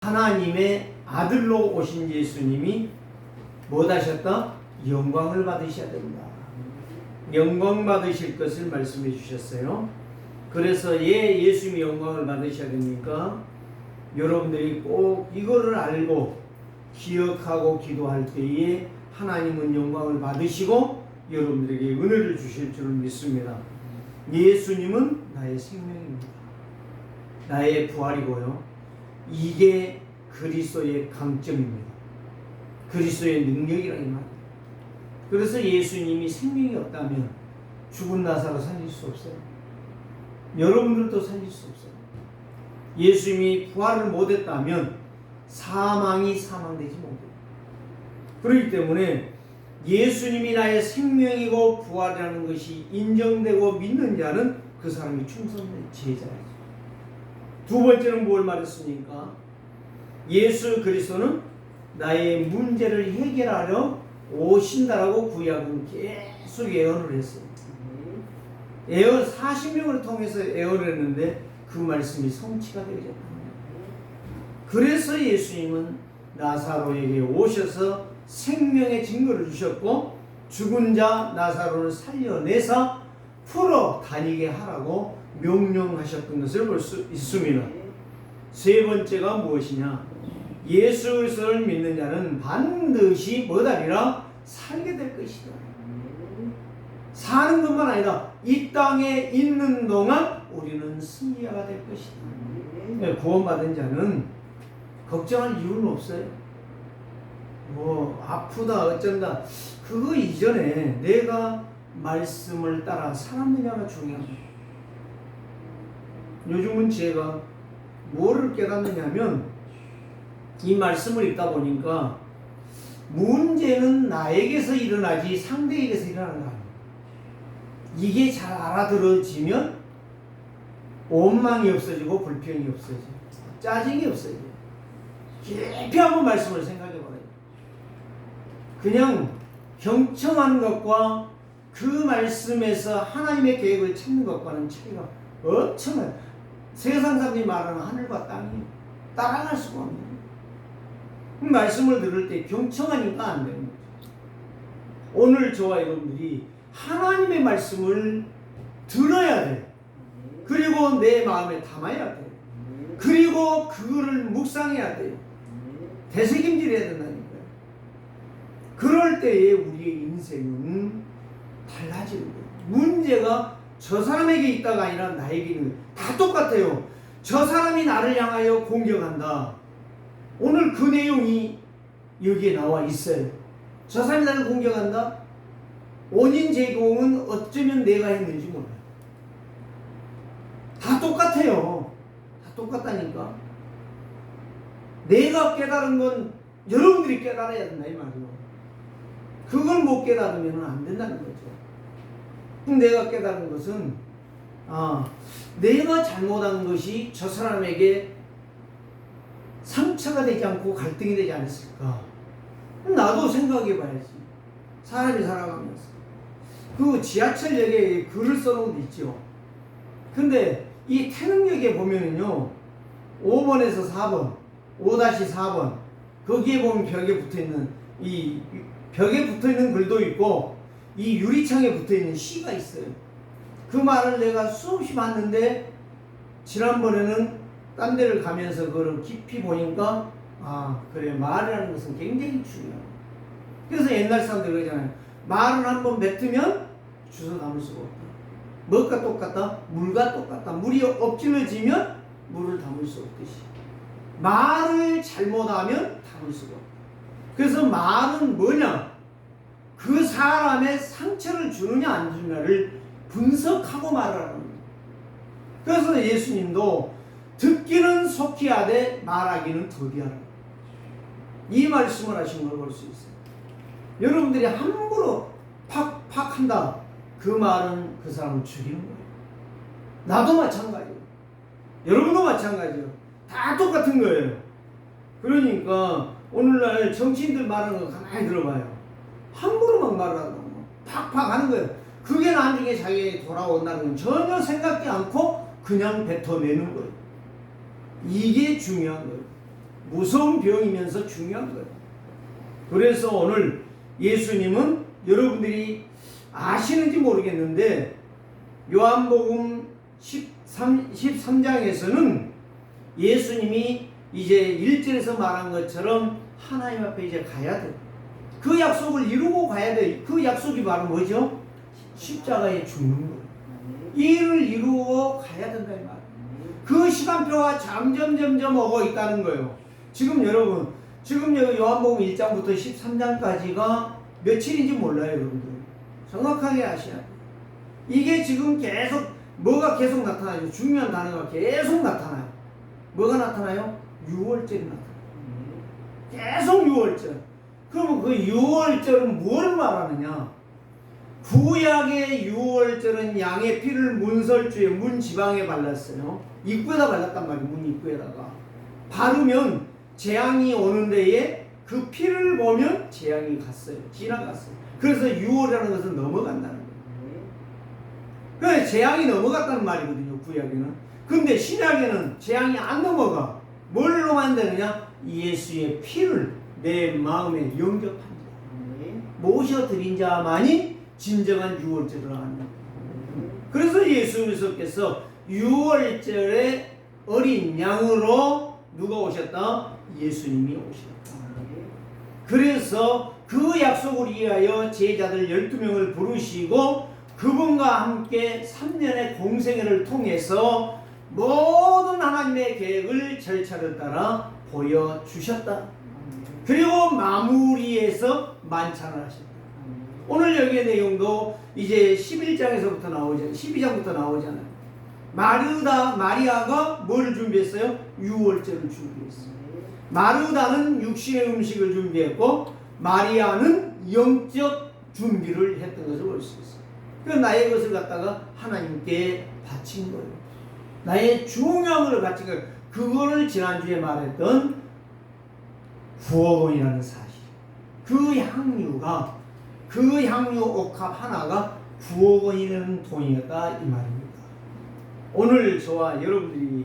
하나님의 아들로 오신 예수님이 무엇하셨다? 영광을 받으셔야 된다. 영광 받으실 것을 말씀해 주셨어요. 그래서 예수님이 영광을 받으셔야 됩니까? 여러분들이 꼭 이거를 알고 기억하고 기도할 때에 하나님은 영광을 받으시고 여러분들에게 은혜를 주실 줄을 믿습니다. 예수님은 나의 생명입니다. 나의 부활이고요. 이게 그리스도의 강점입니다. 그리스도의 능력이라는 말입니다. 그래서 예수님이 생명이 없다면 죽은 나사로 살릴 수 없어요. 여러분들도 살릴 수 없어요. 예수님이 부활을 못했다면 사망이 사망되지 못해요. 그렇기 때문에 예수님이 나의 생명이고 부활이라는 것이 인정되고 믿는 자는 그 사람이 충성된 제자예요. 두 번째는 뭘 말했습니까? 예수 그리스도는 나의 문제를 해결하려 오신다라고 구약은 계속 예언을 했어요. 예언 40명을 통해서 예언을 했는데 그 말씀이 성취가 되어졌다. 그래서 예수님은 나사로에게 오셔서 생명의 증거를 주셨고 죽은 자 나사로를 살려내서 풀어 다니게 하라고 명령하셨던 것을 볼 수 있습니다. 세 번째가 무엇이냐? 예수 그리스도를 믿는 자는 반드시 뭐다리라? 살게 될 것이다. 사는 것만 아니라 이 땅에 있는 동안 우리는 승리자가 될 것이다. 구원받은 자는 걱정할 이유는 없어요. 뭐 아프다 어쩐다 그거 이전에 내가 말씀을 따라 살았느냐가 중요합니다. 요즘은 제가 뭐를 깨닫느냐면 이 말씀을 읽다 보니까 문제는 나에게서 일어나지 상대에게서 일어나는 거 아니에요. 이게 잘 알아들어지면 원망이 없어지고 불평이 없어지고 짜증이 없어져요. 깊이 한번 말씀을 생각해 봐요. 그냥 경청하는 것과 그 말씀에서 하나님의 계획을 찾는 것과는 차이가 엄청나요. 세상 사람들이 말하는 하늘과 땅이 따라갈 수가 없는 거예요. 말씀을 들을 때 경청하니까 안 되는 거죠. 오늘 저와 여러분들이 하나님의 말씀을 들어야 돼요. 그리고 내 마음에 담아야 돼요. 그리고 그거를 묵상해야 돼요. 되새김질해야 된다니까요. 그럴 때에 우리의 인생은 달라지는 거예요. 문제가 저 사람에게 있다가 아니라 나에게 있는 거예요. 다 똑같아요. 저 사람이 나를 향하여 공격한다. 오늘 그 내용이 여기에 나와 있어요. 저 사람이 나를 공격한다. 원인 제공은 어쩌면 내가 했는지 몰라요. 다 똑같아요. 다 똑같다니까. 내가 깨달은 건 여러분들이 깨달아야 된다 이 말이에요. 그걸 못 깨달으면 안 된다는 거죠. 내가 깨달은 것은 내가 잘못한 것이 저 사람에게 상처가 되지 않고 갈등이 되지 않았을까. 나도 생각해 봐야지. 사람이 살아가면서 그 지하철역에 글을 써놓은 데 있죠. 근데 이 태릉역에 보면은요 5번에서 4번 5-4번 거기에 보면 벽에 붙어있는 이 벽에 붙어있는 글도 있고 이 유리창에 붙어있는 시가 있어요. 그 말을 내가 수없이 봤는데 지난번에는 딴 데를 가면서 그걸 깊이 보니까 그래 말이라는 것은 굉장히 중요해요. 그래서 옛날 사람들 그러잖아요. 말을 한번 뱉으면 주워 담을 수가 없다. 뭐가 똑같다? 물과 똑같다. 물이 엎질러지면 물을 담을 수 없듯이 말을 잘못하면 담을 수가 없다. 그래서 말은 뭐냐? 그 사람의 상처를 주느냐 안 주느냐를 분석하고 말하는 거예요. 그래서 예수님도 듣기는 속히 하되 말하기는 더디 하라. 이 말씀을 하신 걸 볼 수 있어요. 여러분들이 함부로 팍팍 한다. 그 말은 그 사람을 죽이는 거예요. 나도 마찬가지예요. 여러분도 마찬가지예요. 다 똑같은 거예요. 그러니까 오늘날 정치인들 말하는 거 가만히 들어봐요. 함부로 막 말하고 팍팍 하는 거예요. 그게 나중에 자기에게 돌아온다는 건 전혀 생각지 않고 그냥 뱉어내는 거예요. 이게 중요한 거예요. 무서운 병이면서 중요한 거예요. 그래서 오늘 예수님은 여러분들이 아시는지 모르겠는데 요한복음 13장에서는 예수님이 이제 1절에서 말한 것처럼 하나님 앞에 이제 가야 돼. 그 약속을 이루고 가야 돼. 그 약속이 바로 뭐죠? 십자가에 죽는 거예요. 이 일을 이루고 가야 된다 이 말이에요. 그 시간표가 점점 오고 있다는 거예요. 지금 여러분, 지금 여기 요한복음 1장부터 13장까지가 며칠인지 몰라요, 여러분들. 정확하게 아셔야 돼요. 이게 지금 계속 뭐가 계속 나타나죠? 중요한 단어가 계속 나타나요. 뭐가 나타나요? 6월절이 나타나요. 계속 6월절. 그러면 그 6월절은 뭘 말하느냐? 구약의 6월절은 양의 피를 문설주에 문 지방에 발랐어요. 입구에다 발랐단 말이에요. 문 입구에다가 바르면 재앙이 오는 데에 그 피를 보면 재앙이 갔어요. 지나갔어요. 그래서 6월이라는 것은 넘어간다는 거예요. 그래서 재앙이 넘어갔다는 말이거든요. 구약에는. 근데 신약에는 재앙이 안 넘어가. 뭘로만 되느냐? 예수의 피를 내 마음에 영접한다. 모셔드린 자만이 진정한 6월절을 합니다. 그래서 예수님께서 6월절에 어린 양으로 누가 오셨다? 예수님이 오셨다. 그래서 그 약속을 위하여 제자들 12명을 부르시고 그분과 함께 3년의 공생애를 통해서 모든 하나님의 계획을 절차를 따라 보여주셨다. 그리고 마무리해서 만찬을 하셨다. 오늘 여기의 내용도 이제 11장에서부터 나오잖아요. 12장부터 나오잖아요. 마리아가 뭐를 준비했어요? 6월절을 준비했어요. 마르다는 육신의 음식을 준비했고 마리아는 영적 준비를 했던 것을 볼 수 있어요. 그 나의 것을 갖다가 하나님께 바친 거예요. 나의 중요한 것을 바친 거예요. 그거를 지난주에 말했던 9억 원이라는 사실. 그 향유 옥합 하나가 9억 원이라는 돈이었다 이 말입니다. 오늘 저와 여러분들이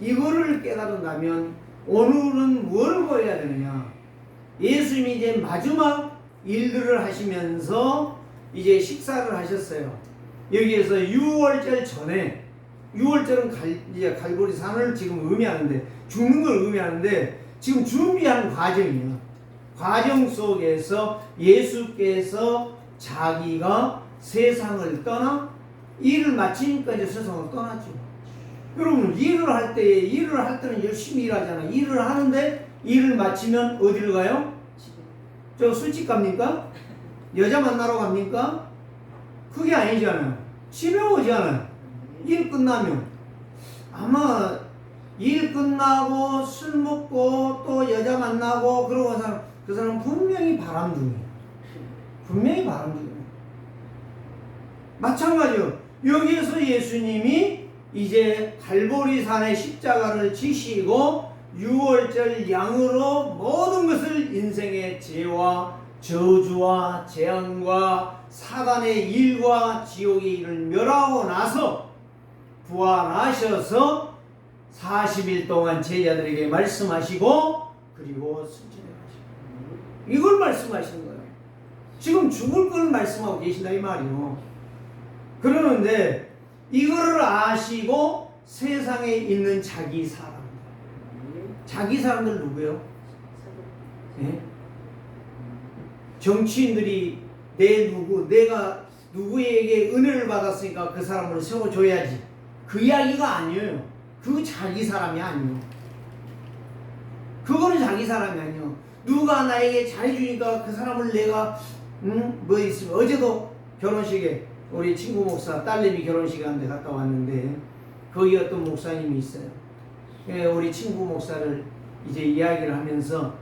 이거를 깨달은다면 오늘은 뭘 보여야 되느냐? 예수님이 이제 마지막 일들을 하시면서 이제 식사를 하셨어요. 여기에서 6월절 전에 6월절은 이제 갈보리산을 지금 의미하는데 죽는 걸 의미하는데 지금 준비하는 과정이에요. 과정 속에서 예수께서 자기가 세상을 떠나 일을 마치니까 이제 세상을 떠나죠. 여러분 일을 할 때는 열심히 일하잖아요. 일을 하는데 일을 마치면 어디를 가요? 저 술집 갑니까? 여자 만나러 갑니까? 그게 아니잖아요. 집에 오잖아요. 일 끝나면 아마 일 끝나고 술 먹고 또 여자 만나고 그러고 그 사람 분명히 바람둥이에요. 분명히 바람둥이에요. 마찬가지로 여기에서 예수님이 이제 갈보리산의 십자가를 지시고 6월절 양으로 모든 것을 인생의 죄와 저주와 재앙과 사단의 일과 지옥의 일을 멸하고 나서 부활하셔서 40일 동안 제자들에게 말씀하시고 그리고 순진해 가시고 이걸 말씀하시는 거예요. 지금 죽을 걸 말씀하고 계신다 이 말이요. 그러는데 이거를 아시고 세상에 있는 자기 사람들 누구요? 네? 정치인들이 내가 누구에게 은혜를 받았으니까 그 사람을 세워줘야지. 그 이야기가 아니에요. 그 자기 사람이 아니에요. 그거는 자기 사람이 아니에요. 누가 나에게 잘해주니까 그 사람을 내가 뭐 있으면 어제도 결혼식에 우리 친구 목사 딸내미 결혼식에 한 데 갔다 왔는데 거기 어떤 목사님이 있어요. 우리 친구 목사를 이제 이야기를 하면서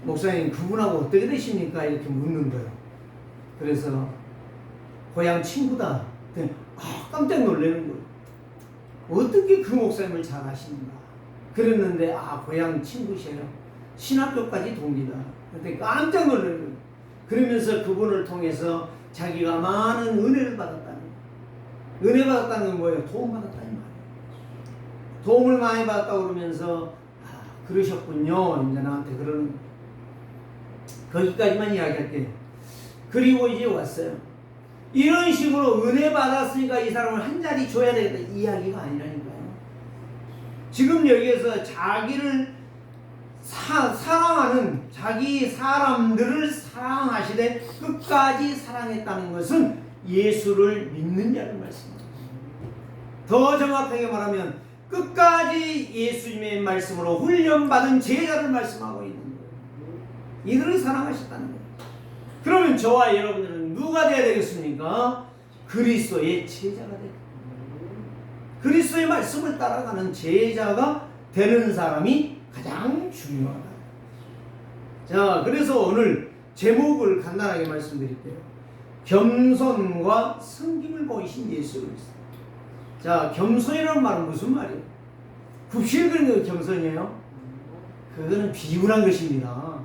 목사님 그분하고 어떻게 되십니까? 이렇게 묻는 거예요. 그래서 고향 친구다. 깜짝 놀라는 거예요. 어떻게 그 목사님을 잘 아시는가? 그랬는데 고향 친구셔요. 신학교까지 동기다. 그때 깜짝 놀라는 거예요. 그러면서 그분을 통해서 자기가 많은 은혜를 받았다는 거예요. 은혜 받았다는 건 뭐예요? 도움 받았다는 말이에요. 도움을 많이 받았다고 그러면서 그러셨군요. 이제 나한테 그러는 거기까지만 이야기할게요. 그리고 이제 왔어요. 이런 식으로 은혜 받았으니까 이 사람을 한 자리 줘야 되겠다 이야기가 아니라니까요. 지금 여기에서 자기를 사랑하는 자기 사람들을 사랑하시되 끝까지 사랑했다는 것은 예수를 믿는 자를 말씀합니다. 더 정확하게 말하면 끝까지 예수님의 말씀으로 훈련받은 제자를 말씀하고 있는 거예요. 이들을 사랑하셨다는 거예요. 그러면 저와 여러분들은 누가 되어야 되겠습니까? 그리스도의 제자가 되겠습니다. 그리스도의 말씀을 따라가는 제자가 되는 사람이 가장 중요하다. 자, 그래서 오늘 제목을 간단하게 말씀드릴게요. 겸손과 섬김을 보이신 예수 그리스도. 자, 겸손이라는 말은 무슨 말이에요? 굽실거리는 게 겸손이에요? 그거는 비굴한 것입니다.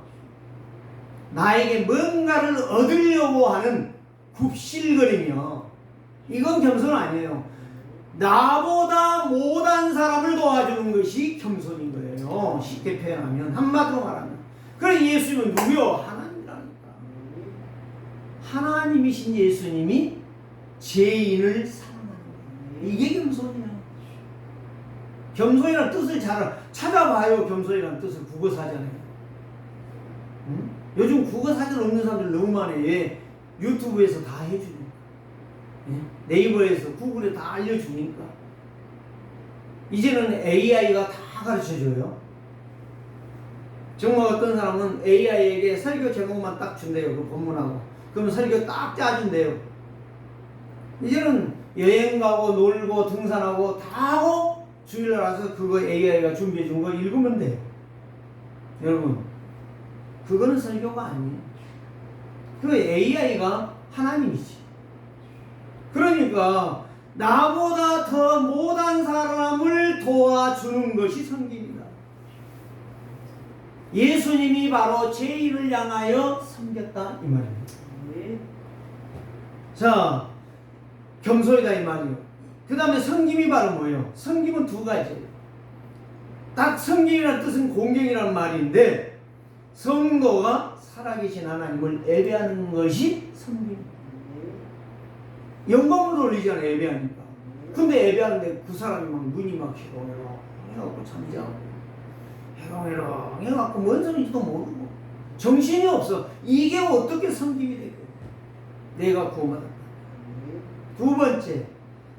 나에게 뭔가를 얻으려고 하는 굽실거리며 이건 겸손 아니에요. 나보다 못한 사람을 도와주는 것이 겸손인 거예요. 쉽게 표현하면, 한마디로 말하면. 그래, 예수님은 누구요? 하나님이라니까. 하나님이신 예수님이 죄인을 사랑하는 거예요. 이게 겸손이에요. 겸손이라는 뜻을 잘 찾아봐요. 겸손이라는 뜻을 국어사전에. 응? 요즘 국어사전 없는 사람들 너무 많아요. 왜? 유튜브에서 다 해주니까. 네이버에서 구글에 다 알려주니까. 이제는 AI가 다 가르쳐줘요. 정말 어떤 사람은 AI에게 설교 제목만 딱 준대요. 그 본문하고. 그러면 설교 딱 짜준대요. 이제는 여행 가고 놀고 등산하고 다 하고 주일날 와서 그거 AI가 준비해 준 거 읽으면 돼요. 여러분, 그거는 설교가 아니에요. 그 AI가 하나님이지. 그러니까 나보다 더 못한 사람을 도와주는 것이 섬김이다. 예수님이 바로 죄인을 향하여 섬겼다 이 말입니다. 자, 겸손이다 이 말이에요. 그 다음에 섬김이 바로 뭐예요? 섬김은 두 가지예요. 딱 섬김이라는 뜻은 공경이라는 말인데, 성도가 살아계신 하나님을 예배하는 것이 섬김입니다. 영광을 돌리잖아요, 예배하니까. 근데 예배하는데 그 사람이 막 눈이 막 해롱해롱 해갖고 잠자고 해롱해롱 해갖고 뭔 소리인지도 모르고 정신이 없어. 이게 어떻게 섬김이 되겠어요? 내가 구원받았다. 두 번째,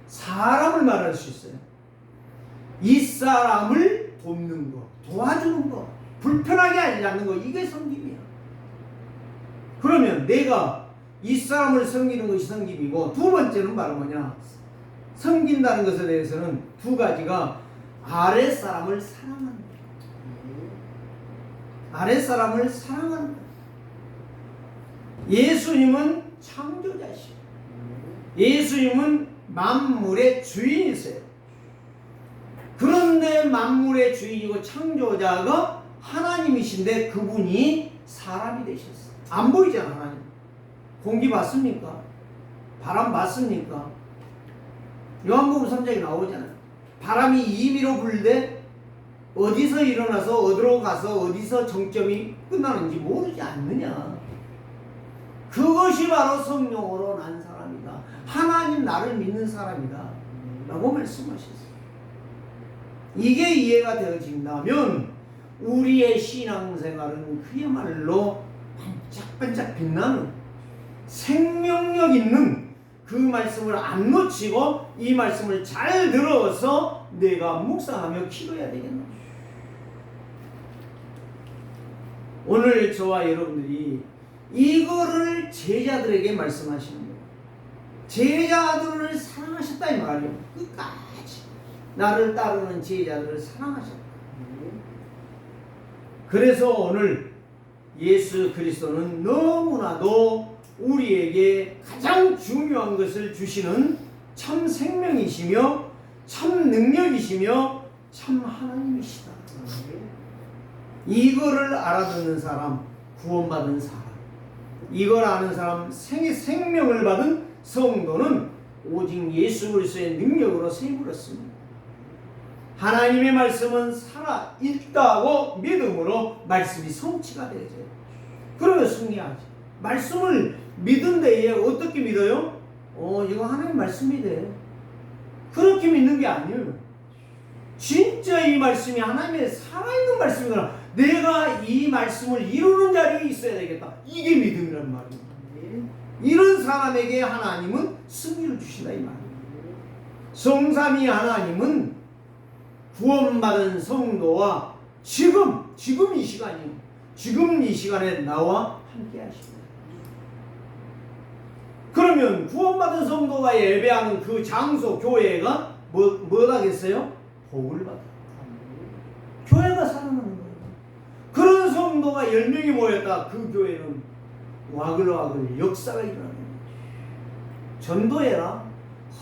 사람을 말할 수 있어요. 이 사람을 돕는 거, 도와주는 거, 불편하게 하지 않는 거, 이게 섬김이야. 그러면 내가 이 사람을 섬기는 것이 섬김이고, 두 번째는 바로 뭐냐? 섬긴다는 것에 대해서는 두 가지가 아랫사람을 사랑하는 거예요. 아랫사람을 사랑하는 거예요. 예수님은 창조자시고 예수님은 만물의 주인이세요. 그런데 만물의 주인이고 창조자가 하나님이신데 그분이 사람이 되셨어요. 안 보이잖아, 하나님. 공기 맞습니까? 바람 맞습니까? 요한복음 3장에 나오잖아요. 바람이 임의로 불되 어디서 일어나서 어디로 가서 어디서 정점이 끝나는지 모르지 않느냐. 그것이 바로 성령으로 난 사람이다. 하나님 나를 믿는 사람이다 라고 말씀하셨어요. 이게 이해가 되어진다면 우리의 신앙생활은 그야말로 반짝반짝 빛나는 생명력 있는 그 말씀을 안 놓치고 이 말씀을 잘 들어서 내가 묵상하며 기도해야 되겠나. 오늘 저와 여러분들이 이거를 제자들에게 말씀하시는 거예요. 제자들을 사랑하셨다 이 말이에요. 끝까지 나를 따르는 제자들을 사랑하셨다. 그래서 오늘 예수 그리스도는 너무나도 우리에게 가장 중요한 것을 주시는 참 생명이시며 참 능력이시며 참 하나님이시다. 이거를 알아듣는 사람, 구원받은 사람, 이걸 아는 사람, 생명을 받은 성도는 오직 예수 그리스도의 능력으로 세물었습니다. 하나님의 말씀은 살아있다고 믿음으로 말씀이 성취가 되죠. 그러면 승리하지. 말씀을 믿은 데에 어떻게 믿어요? 이거 하나님 말씀이 돼. 그렇게 믿는 게 아니에요. 진짜 이 말씀이 하나님의 살아있는 말씀이구나. 내가 이 말씀을 이루는 자리에 있어야 되겠다. 이게 믿음이란 말이에요. 이런 사람에게 하나님은 승리를 주신다 이 말이에요. 성삼위 하나님은 구원받은 성도와 지금 이 시간이요. 지금 이 시간에 나와 함께 하십니다. 그러면 구원받은 성도가 예배하는 그 장소 교회가 뭐하겠어요? 복을 받아. 교회가 살아나는 거예요. 그런 성도가 10명이 모였다. 그 교회는 와글와글 역사가 일어나는 거예요. 전도해라.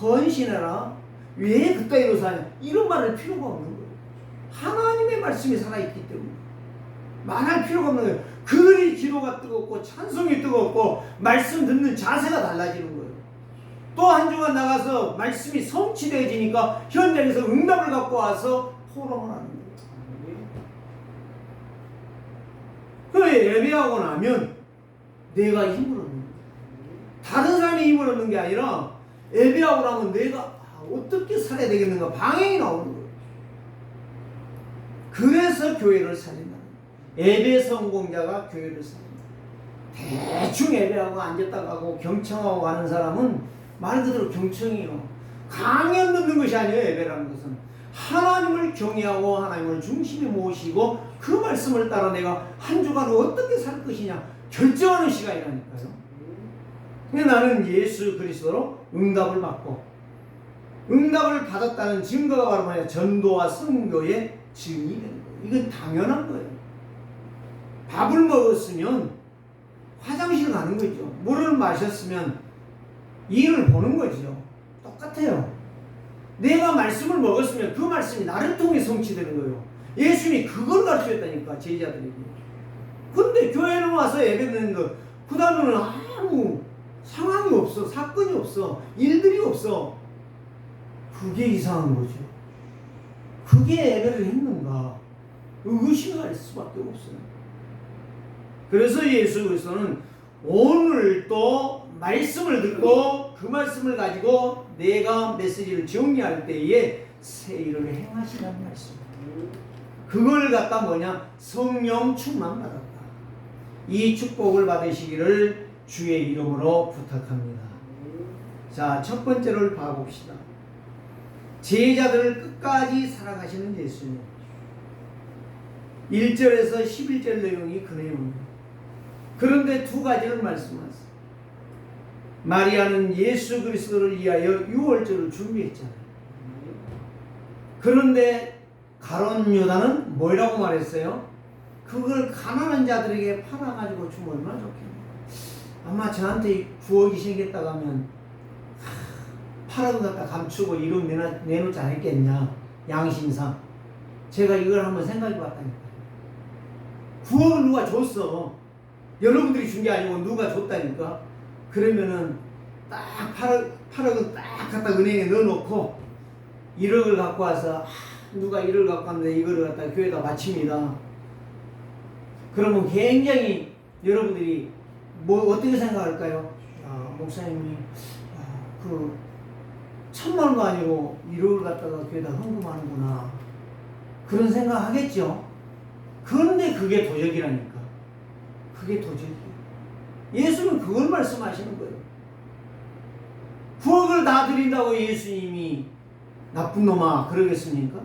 헌신해라. 왜 그따위로 사냐? 이런 말할 필요가 없는 거예요. 하나님의 말씀이 살아있기 때문에 말할 필요가 없는 거예요. 그들이 기도가 뜨겁고 찬송이 뜨겁고 말씀 듣는 자세가 달라지는 거예요. 또 한 주간 나가서 말씀이 성취되어지니까 현장에서 응답을 갖고 와서 포럼을 하는 거예요. 그 예배하고 나면 내가 힘을 얻는 거예요. 다른 사람이 힘을 얻는 게 아니라 예배하고 나면 내가 어떻게 살아야 되겠는가 방향이 나오는 거예요. 그래서 교회를 살린다. 예배 성공자가 교회를 살린다. 대충 예배하고 앉았다 가고 경청하고 가는 사람은 말 그대로 경청이요. 강연 듣는 것이 아니에요. 예배라는 것은 하나님을 경외하고 하나님을 중심에 모시고 그 말씀을 따라 내가 한 주간 어떻게 살 것이냐 결정하는 시간이라니까요. 근데 나는 예수 그리스도로 응답을 받고 응답을 받았다는 증거가 바로 뭐냐? 전도와 선교의 증인이 되는 거예요. 이건 당연한 거예요. 밥을 먹었으면 화장실 가는 거죠. 물을 마셨으면 일을 보는 거죠. 똑같아요. 내가 말씀을 먹었으면 그 말씀이 나를 통해 성취되는 거예요. 예수님이 그걸 가르쳤다니까 제자들에게. 근데 교회는 와서 예배 드는 거 그 다음에는 아무 상황이 없어. 사건이 없어. 일들이 없어. 그게 이상한 거죠. 그게 예배를 했는가? 의심할 수밖에 없어요. 그래서 예수 그리스도는 오늘 또 말씀을 듣고 그 말씀을 가지고 내가 메시지를 정리할 때에 새 일을 행하시라는 말씀. 그걸 갖다 뭐냐? 성령 충만 받았다. 이 축복을 받으시기를 주의 이름으로 부탁합니다. 자, 첫 번째를 봐봅시다. 제자들을 끝까지 사랑하시는 예수님. 1절에서 11절 내용이 그 내용입니다. 그런데 두 가지를 말씀하세요. 마리아는 예수 그리스도를 위하여 유월절을 준비했잖아요. 그런데 가룟 유다는 뭐라고 말했어요? 그걸 가난한 자들에게 팔아가지고 주면 얼마나 좋겠네요. 아마 저한테 부엌이 생겼다고 하면 팔아도 갖다 감추고 이름 내놓지 않았겠냐. 양심상 제가 이걸 한번 생각해 봤다니까요. 부엌을 누가 줬어. 여러분들이 준 게 아니고 누가 줬다니까. 그러면은 딱 8억은 딱 갖다 은행에 넣어놓고 1억을 갖고 와서 누가 1억을 갖고 왔는데 이거를 갖다 교회에다 바칩니다. 그러면 굉장히 여러분들이 뭐 어떻게 생각할까요? 목사님이 그 1000만원도 아니고 1억을 갖다가 교회에다 헌금하는구나. 그런 생각 하겠죠. 그런데 그게 도적이라니까. 그게 도적이에요. 예수는 그걸 말씀하시는 거예요. 9억을 다 드린다고 예수님이 나쁜 놈아 그러겠습니까?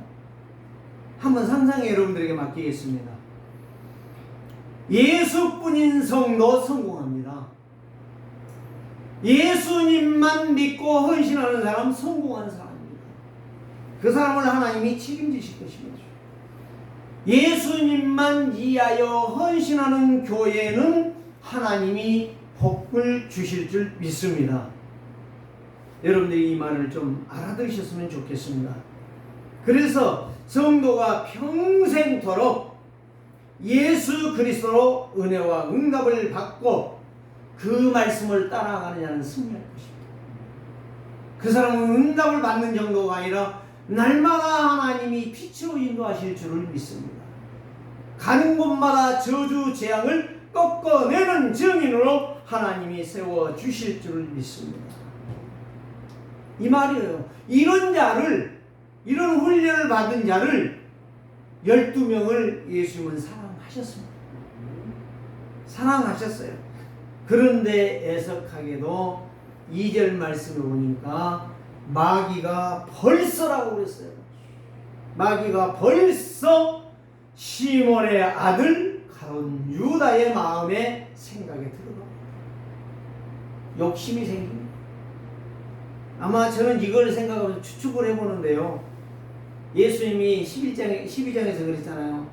한번 상상해 여러분들에게 맡기겠습니다. 예수뿐인 성도 성공합니다. 예수님만 믿고 헌신하는 사람 성공한 사람입니다. 그 사람을 하나님이 책임지실 것입니다. 예수님만 위하여 헌신하는 교회는 하나님이 복을 주실 줄 믿습니다. 여러분들이 이 말을 좀 알아들으셨으면 좋겠습니다. 그래서 성도가 평생토록 예수 그리스도로 은혜와 응답을 받고 그 말씀을 따라가는 자는 승리할 것입니다. 그 사람은 응답을 받는 정도가 아니라 날마다 하나님이 빛으로 인도하실 줄을 믿습니다. 가는 곳마다 저주 재앙을 꺾어내는 증인으로 하나님이 세워주실 줄을 믿습니다. 이 말이에요. 이런 자를, 이런 훈련을 받은 자를 12명을 예수님은 사랑하셨습니다. 사랑하셨어요. 그런데 애석하게도 2절 말씀을 보니까 마귀가 벌써라고 그랬어요. 마귀가 벌써 시몬의 아들 가룟 유다의 마음에 생각에 들어갑니다. 욕심이 생깁니다. 아마 저는 이걸 생각하면서 추측을 해보는데요. 예수님이 12장에서 그랬잖아요.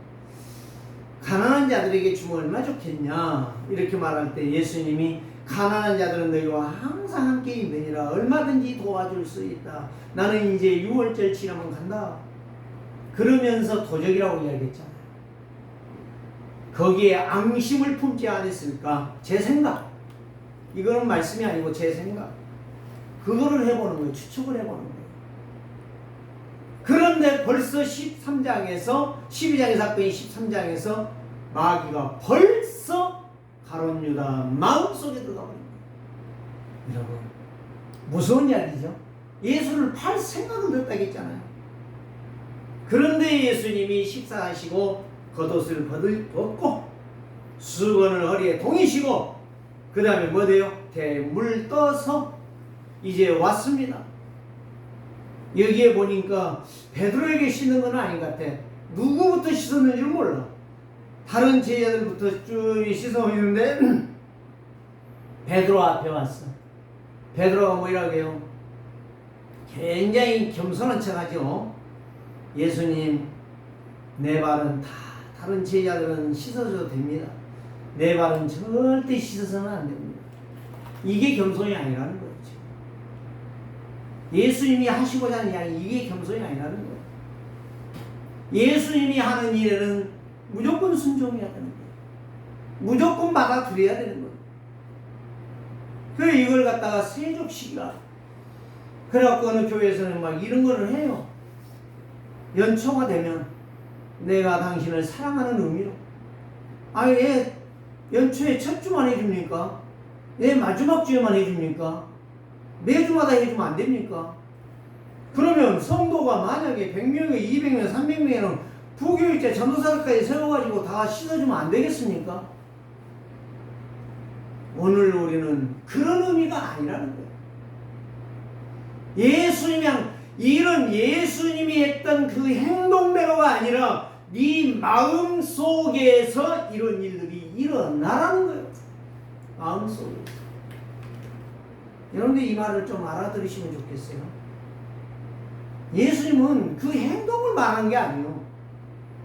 가난한 자들에게 주면 얼마나 좋겠냐 이렇게 말할 때 예수님이 가난한 자들은 너희와 항상 함께 있느니라. 얼마든지 도와줄 수 있다. 나는 이제 6월절 지나면 간다. 그러면서 도적이라고 이야기했잖아요. 거기에 앙심을 품지 않았을까? 제 생각. 이거는 말씀이 아니고 제 생각. 그거를 해보는 거예요. 추측을 해보는 거예요. 그런데 벌써 12장의 사건이 13장에서 마귀가 벌써 가룟 유다 마음속에 들어가 버린 거예요. 여러분, 무서운 이야기죠. 예수를 팔 생각을 들었다고 했잖아요. 그런데 예수님이 식사하시고 겉옷을 벗고 수건을 허리에 동이시고 그 다음에 뭐 돼요? 대물 떠서 이제 왔습니다. 여기에 보니까 베드로에게 씻는 건 아닌 것 같아. 누구부터 씻었는지를 몰라. 다른 제자들부터 쭉 씻어 있는데 베드로 앞에 왔어. 베드로가 뭐라고 해요? 굉장히 겸손한 척하죠. 예수님, 내 발은 다 다른 제자들은 씻어줘도 됩니다. 내 발은 절대 씻어서는 안 됩니다. 이게 겸손이 아니라는 거죠. 예수님이 하시고자 하는 이야기, 이게 겸손이 아니라는 거예요. 예수님이 하는 일에는 무조건 순종해야 되는 거예요. 무조건 받아들여야 되는 거예요. 그래 이걸 갖다가 세족식이라 그래갖고 어느 교회에서는 막 이런 거를 해요. 연초가 되면 내가 당신을 사랑하는 의미로. 아니 왜 연초에 첫 주만 해줍니까? 왜 마지막 주에만 해줍니까? 매주마다 해주면 안 됩니까? 그러면 성도가 만약에 100명에 200명, 300명에는 부교육자 전도사까지 세워가지고 다 씻어주면 안 되겠습니까? 오늘 우리는 그런 의미가 아니라는 거예요. 이런 예수님이 했던 그 행동대로가 아니라 네 마음 속에서 이런 일들이 일어나라는 거예요. 마음 속에서. 여러분들 이 말을 좀 알아들으시면 좋겠어요. 예수님은 그 행동을 말한 게 아니에요.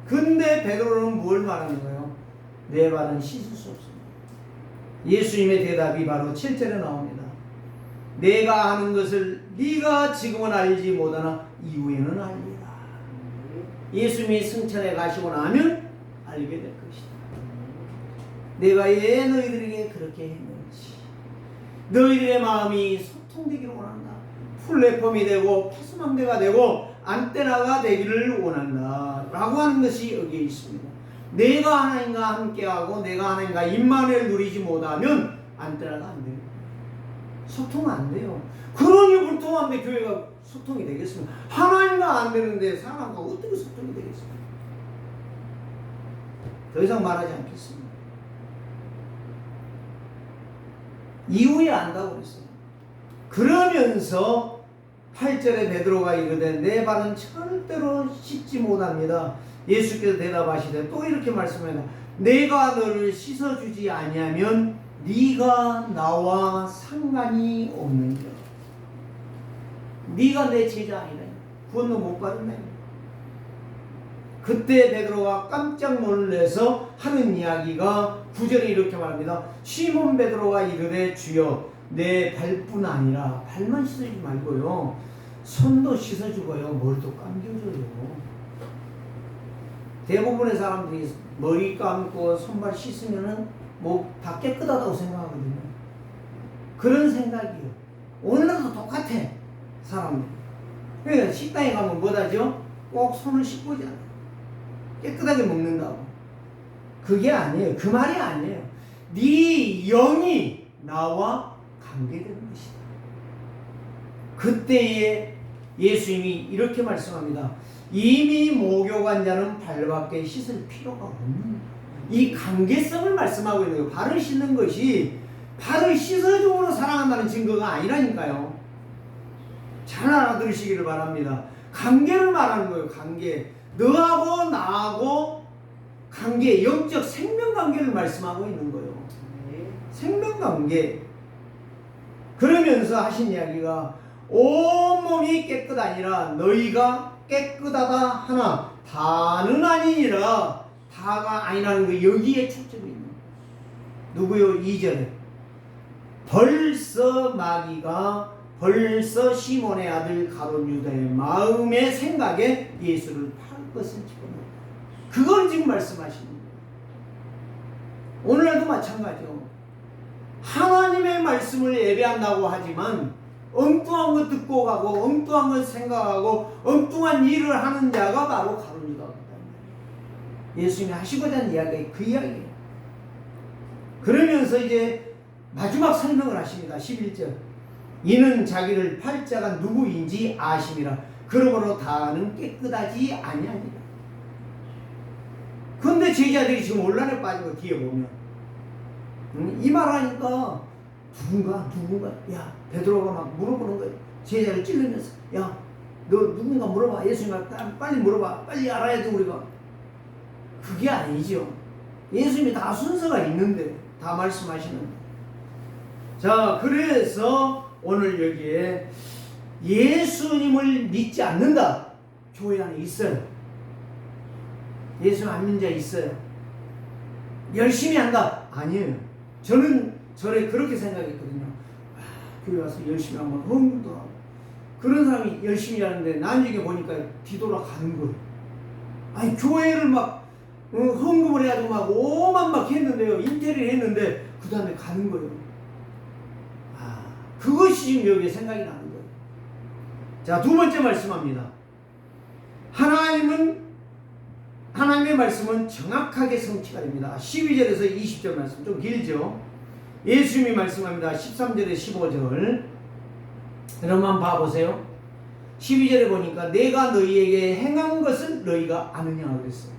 근데 베드로는 뭘 말하는 거예요? 내 발은 씻을 수 없습니다. 예수님의 대답이 바로 7절에 나옵니다. 내가 하는 것을 네가 지금은 알지 못하나 이후에는 알리라. 예수님이 승천해 가시고 나면 알게 될 것이다. 내가 왜 너희들에게 그렇게 했는지, 너희들의 마음이 소통되기를 원한다. 플랫폼이 되고 파수망대가 되고 안테나가 되기를 원한다 라고 하는 것이 여기에 있습니다. 내가 하나님과 함께하고 내가 하나님과 임마누엘 누리지 못하면 안테나가 안 돼요. 소통 안 돼요. 그러니 불통한데 교회가 소통이 되겠습니까? 하나님과 안 되는데 사람과 어떻게 소통이 되겠습니까? 더 이상 말하지 않겠습니다. 이후에 안다고 그랬어요. 그러면서 8절에 베드로가 이르되 내 발은 절대로 씻지 못합니다. 예수께서 대답하시되 또 이렇게 말씀합니다. 내가 너를 씻어주지 아니하면 네가 나와 상관이 없느니라. 네가 내 제자 아니라 구원도 못 받는다. 그때 베드로가 깜짝 놀라서 하는 이야기가 9절에 이렇게 말합니다. 시몬 베드로가 이르되 주여 내 발뿐 아니라 발만 씻어주지 말고요 손도 씻어주고요 머리도 감겨줘요. 대부분의 사람들이 머리 감고 손발 씻으면은 뭐 다 깨끗하다고 생각하거든요. 그런 생각이에요. 오늘도 똑같아 사람들이. 그러니까 식당에 가면 뭐다죠? 꼭 손을 씻고 오잖아요. 깨끗하게 먹는다고. 그게 아니에요. 그 말이 아니에요. 네 영이 나와 관계되는 것이다. 그때에 예수님이 이렇게 말씀합니다. 이미 목욕한 자는 발밖에 씻을 필요가 없는, 이 관계성을 말씀하고 있는 거예요. 발을 씻는 것이 발을 씻어줌으로 사랑한다는 증거가 아니라니까요. 잘 알아들으시기를 바랍니다. 관계를 말하는 거예요. 관계. 너하고 나하고 관계, 영적 생명관계를 말씀하고 있는 거예요. 생명관계. 그러면서 하신 이야기가 온몸이 깨끗 아니라 너희가 깨끗하다 하나 다는 아니니라. 다가 아니라는 거 여기에 초점이 있는 거예요. 누구요? 2절에 벌써 마귀가 벌써 시몬의 아들 가룟 유다의 마음의 생각에 예수를 팔 것을 집어넣었다. 그걸 지금 말씀하시는 거예요. 오늘날도 마찬가지요. 하나님의 말씀을 예배한다고 하지만 엉뚱한 것 듣고 가고 엉뚱한 것 생각하고 엉뚱한 일을 하는 자가 바로 가룟 유다입니다. 예수님이 하시고자 하는 이야기가 그 이야기예요. 그러면서 이제 마지막 설명을 하십니다. 11절. 이는 자기를 팔 자가 누구인지 아심이라. 그러므로 다는 깨끗하지 아니하니라. 그런데 제자들이 지금 혼란에 빠진 거 뒤에 보면 이 말하니까 누군가 야 베드로가 막 물어보는 거예요. 제자를 찔르면서 야 너 누군가 물어봐. 예수님을 빨리 물어봐. 빨리 알아야 돼 우리가. 그게 아니죠. 예수님이 다 순서가 있는데 다 말씀하시는데. 자, 그래서 오늘 여기에 예수님을 믿지 않는다. 교회 안에 있어요. 예수님 안 믿는 자 있어요. 열심히 한다. 아니에요. 저는 전에 그렇게 생각했거든요. 교회 와서 열심히 하면 헌금도 하고 그런 사람이 열심히 하는데 나중에 보니까 뒤돌아가는 거예요. 아니 교회를 막 헌금을 해가지고 막 오만 막 했는데요. 인테리어 했는데 그 다음에 가는 거예요. 그것이 지금 여기에 생각이 나는 거예요. 자, 두 번째 말씀합니다. 하나님의 말씀은 정확하게 성취가 됩니다. 12절에서 20절 말씀 좀 길죠. 예수님이 말씀합니다. 13절에 15절 여러분 봐보세요. 12절에 보니까 내가 너희에게 행한 것을 너희가 아느냐 그랬어요.